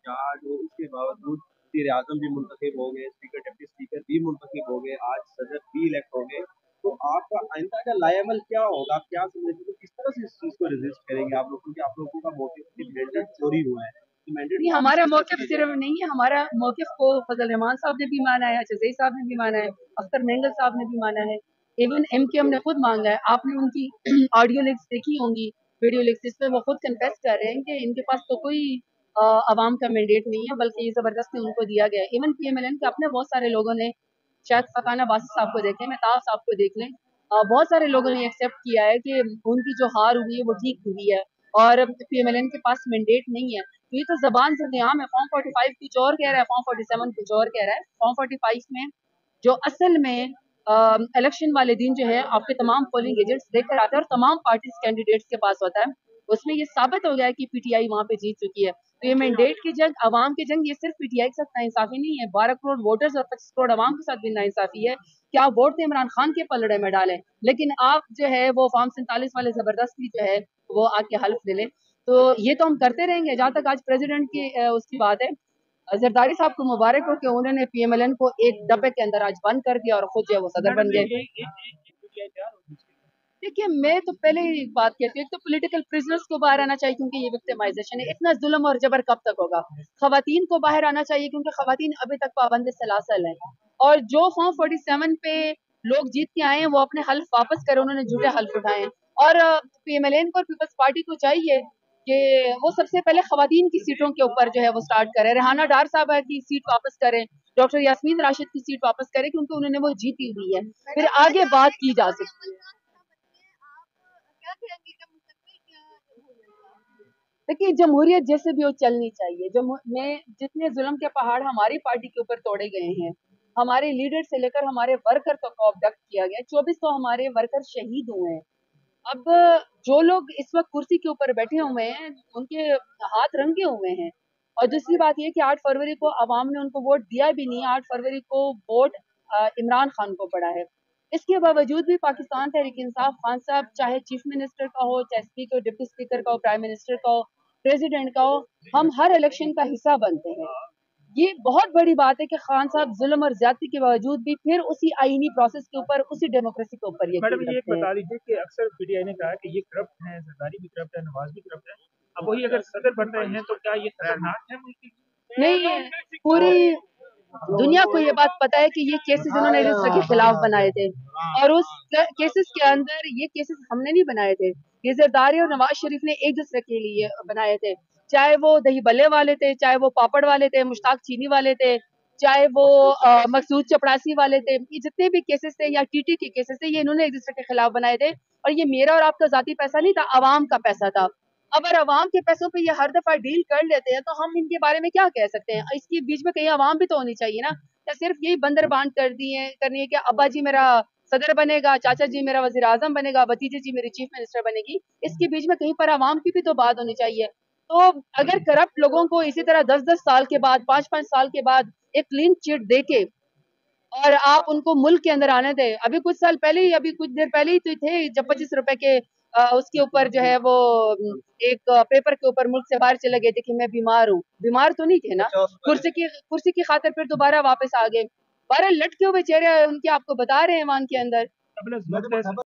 Charge हो, उसके बावजूद वज़ीर आज़म भी मुंतखब हो गए, स्पीकर डिप्टी स्पीकर भी मुंतखब हो गए, आज सदर भी इलेक्ट हो गए। तो आपका आइंदा का लाएमल क्या होगा? क्या समझते हो किस तरह से इस चीज़ को रेज़िस्ट करेंगे आप लोग? क्योंकि आप लोगों का मौक़िफ़ कि मैंडेट चोरी हुआ है। तो मैंडेट नहीं, हमारा मौक़िफ़ सिर्फ नहीं है, हमारा मौक़िफ़ को फजल रहमान साहब ने भी माना है, जज़ई साहब ने भी माना है, अख्तर मेंगल साहब ने भी माना है, इवन MKM ने खुद मांगा है। आपने उनकी ऑडियो लिंक्स देखी होंगी, वीडियो लिंक्स, जिसमें वो खुद कन्फेस कर रहे हैं कि इनके पास तो कोई अवाम का मैंडेट नहीं है, बल्कि ये ज़बरदस्ती उनको दिया गया है। इवन PMLN के अपने बहुत सारे लोगों ने, शायद फकाना बासित साहब को देख लें, मेहताब साहब को देख लें, बहुत सारे लोगों ने एक्सेप्ट किया है कि उनकी जो हार हुई है वो ठीक हुई है और PMLN के पास मैंडेट नहीं है। तो ये तो ज़बान से नियाम है। फॉर्म 45 कुछ और कह रहा है, फॉर्म 47 कुछ और कह रहा है। फॉर्म 45 में जो असल में इलेक्शन वाले दिन जो है आपके तमाम पोलिंग एजेंट्स लेकर आते हैं और तमाम पार्टीज कैंडिडेट्स के पास होता है, उसमें ये साबित हो गया है कि PTI वहाँ पे जीत चुकी है। तो ये मैंडेट की जंग, अवाम की जंग, ये सिर्फ PTI के साथ नाइंसाफी नहीं है, 12 करोड़ वोटर्स और 25 करोड़ अवाम के साथ भी नाइंसाफी है कि आप वोट तो इमरान खान के पलड़े में डालें, लेकिन आप जो है वो फॉर्म 47 वाले जबरदस्ती जो है वो आके हल्फ ले लें। तो ये तो हम करते रहेंगे जहाँ तक आज प्रेसिडेंट की उसकी बात है। जरदारी साहब को मुबारक हो कि उन्होंने PMLN को एक डब्बे के अंदर आज बंद कर दिया और खुद जो है वो सदर बन गए। देखिए, मैं तो पहले ही बात कहती हूँ, एक तो पॉलिटिकल प्रिजनर्स को बाहर आना चाहिए क्योंकि ये विक्टिमाइजेशन है। इतना जुल्म और जबर कब तक होगा? खवातीन को बाहर आना चाहिए क्योंकि खवातीन अभी तक पाबंद सलासल है। और जो फॉर्म 47 पे लोग जीत के आए हैं वो अपने हल्फ वापस करें, उन्होंने झूठे हल्फ उठाए हैं। और PMLN को और पीपल्स पार्टी को चाहिए कि वो सबसे पहले खवातीन की सीटों के ऊपर जो है वो स्टार्ट करें। रेहाना डार साहब की सीट वापस करें, डॉक्टर यास्मीन राशिद की सीट वापस करें क्योंकि उन्होंने वो जीती हुई है, फिर आगे बात की जा सकती है। देखिए, जमहूरियत जैसे भी हो चलनी चाहिए। में जितने जुल्म के पहाड़ हमारी पार्टी के ऊपर तोड़े गए हैं, हमारे लीडर से लेकर हमारे वर्कर तक को अबडक्ट किया गया, 24 तो हमारे वर्कर शहीद हुए हैं। अब जो लोग इस वक्त कुर्सी के ऊपर बैठे हुए हैं उनके हाथ रंगे हुए हैं। और दूसरी बात ये कि 8 फरवरी को अवाम ने उनको वोट दिया भी नहीं, 8 फरवरी को वोट इमरान खान को पड़ा है। इसके बावजूद भी पाकिस्तान तहरीक इंसाफ खान साहब, चाहे चीफ मिनिस्टर का हो, चाहे स्पीकर, डिप्टी स्पीकर का हो, प्राइम मिनिस्टर का हो, प्रेसिडेंट का हो, हम हर इलेक्शन का हिस्सा बनते हैं। ये बहुत बड़ी बात है कि खान साहब जुल्म और ज्यादती के बावजूद भी फिर उसी आईनी प्रोसेस के ऊपर, उसी डेमोक्रेसी के ऊपर मैडम यकीन ये एक रखते हैं। बता दीजिए कि अक्सर PTI ने कहा कि ये करप्ट हैं, जरदारी भी करप्ट है, नवाज भी करप्ट है। अब वही अगर सदर बन रहे हैं तो क्या ये खतरनाक है मुल्क के लिए? नहीं, पूरी दुनिया को ये बात पता है कि ये केसेस इन्होंने एक दूसरे के खिलाफ बनाए थे और उस केसेस के अंदर ये केसेस हमने नहीं बनाए थे, ये जरदारी और नवाज शरीफ ने एक दूसरे के लिए बनाए थे। चाहे वो दही बल्ले वाले थे, चाहे वो पापड़ वाले थे, मुश्ताक चीनी वाले थे, चाहे वो मकसूद चपड़ासी वाले थे, ये जितने भी केसेस थे या TT के केसेस थे, ये इन्होंने एक दूसरे के खिलाफ बनाए थे। और ये मेरा और आपका जाती पैसा नहीं था, अवाम का पैसा था। अगर अवाम के पैसों पे ये हर दफा डील कर लेते हैं तो हम इनके बारे में क्या कह सकते हैं? इसके बीच में कहीं अवाम भी तो होनी चाहिए ना, या सिर्फ यही बंदर बांट करनी है कि अब्बा जी मेरा सदर बनेगा, चाचा जी मेरा वजीर आजम बनेगा, भतीजे जी मेरी चीफ मिनिस्टर बनेगी। इसके बीच में कहीं पर अवाम की भी तो बात होनी चाहिए। तो अगर करप्ट लोगों को इसी तरह 10-10 साल के बाद, 5-5 साल के बाद एक क्लीन चिट देके और आप उनको मुल्क के अंदर आने दें, अभी कुछ साल पहले ही, अभी कुछ देर पहले ही तो थे जब 25 रुपए के उसके ऊपर जो है वो एक पेपर के ऊपर मुल्क से बाहर चले गए थे कि मैं बीमार हूँ। बीमार तो नहीं थे ना, कुर्सी की खातिर फिर दोबारा वापस आ गए। 12 लटके हुए चेहरे उनके आपको बता रहे हैं वहां के अंदर।